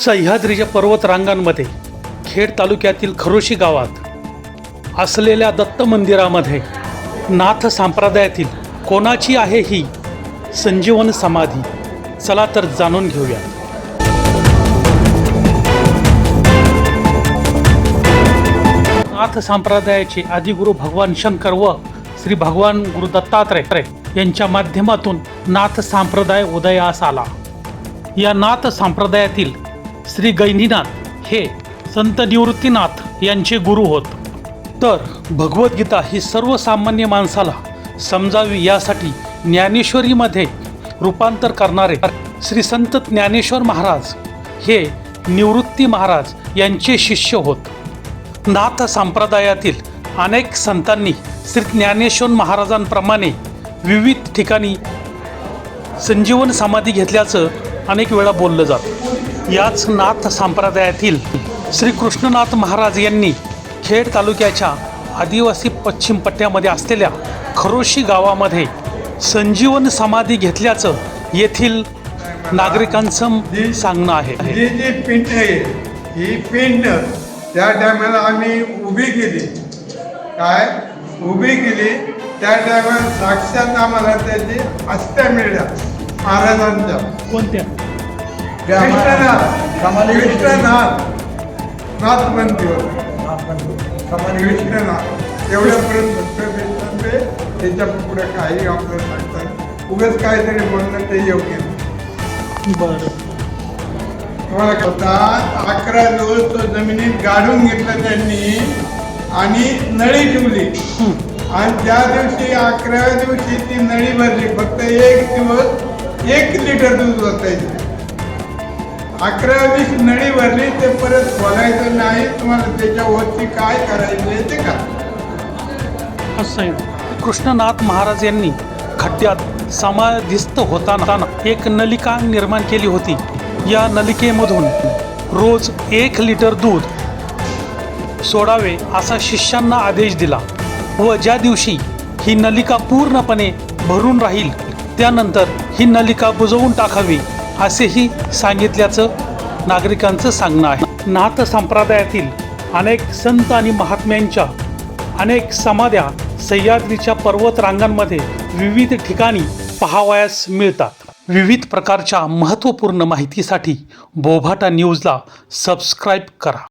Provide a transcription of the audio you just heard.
सह्याद्रीच्या पर्वत रांगांमध्ये खेड तालुक्यातील खरोशी गावात असलेल्या दत्त मंदिरामध्ये नाथ संप्रदायातील कोणाची आहे ही संजीवन समाधी? चला तर जाणून घेऊया. नाथ संप्रदायाचे आदिगुरु भगवान शंकर व श्री भगवान गुरु दत्तात्रय यांच्या माध्यमातून नाथ संप्रदाय उदयास आला. या नाथ संप्रदायातील श्री गैनीनाथ हे संत निवृत्तीनाथ यांचे गुरु होत. तर भगवद्गीता ही सर्वसामान्य माणसाला समजावी यासाठी ज्ञानेश्वरीमध्ये रूपांतर करणारे श्री संत ज्ञानेश्वर महाराज हे निवृत्ती महाराज यांचे शिष्य होत. नाथ संप्रदायातील अनेक संतांनी श्री ज्ञानेश्वर महाराजांप्रमाणे विविध ठिकाणी संजीवन समाधी घेतल्याचं अनेक वेळा बोललं जातं. याच नाथ संप्रदायातील श्री कृष्णनाथ महाराज यांनी खेड तालुक्याच्या आदिवासी पश्चिम पट्ट्यामध्ये असलेल्या खरोशी गावामध्ये संजीवन समाधी घेतल्याचं येथील नागरिकांचं सांगणं आहे. ही जी पिंड आहे ही पिंड त्या टायमाला आम्ही उभी केली. काय उभी केली त्या टायमाला साक्षात आम्हाला त्याची अस्त्या मिळल्या महाराजांच्या. कोणत्या? कृष्णनाथ नाथ मंदिर कृष्णनाथ एवढ्यापर्यंत त्याच्या पुढे काही आपल्याला सांगतात. उगाच काहीतरी बोलणं ते योग्य नाही. बरं, तुम्हाला कळतात 11 दिवस तो जमिनीत गाडून घेतला त्यांनी आणि नळी ठेवली. आणि ज्या दिवशी 11व्या दिवशी ती नळी भरली फक्त 1 दिवस 1 लिटर दूध वाचायचं. 11व्या दिवशी नळी भरली ते परत बोलायचं नाही. तुम्हाला त्याच्यावरती काय करायचं ते का असं आहे. कृष्णनाथ महाराज यांनी खड्ड्यात समाधिस्थ होताना एक नलिका निर्माण केली होती. या नलिकेमधून रोज 1 लिटर दूध सोडावे असा शिष्यांना आदेश दिला व ज्या दिवशी ही नलिका पूर्णपणे भरून राहील त्यानंतर ही नलिका बुजवून टाकावी असेही सांगितल्याचं नागरिकांचं सांगणं आहे. नाथ संप्रदायातील अनेक संत आणि महात्म्यांच्या अनेक समाध्या सह्याद्रीच्या पर्वत रांगांमध्ये विविध ठिकाणी पाहावयास मिळतात. विविध प्रकारच्या महत्त्वपूर्ण माहितीसाठी बोभाटा न्यूजला सबस्क्राईब करा.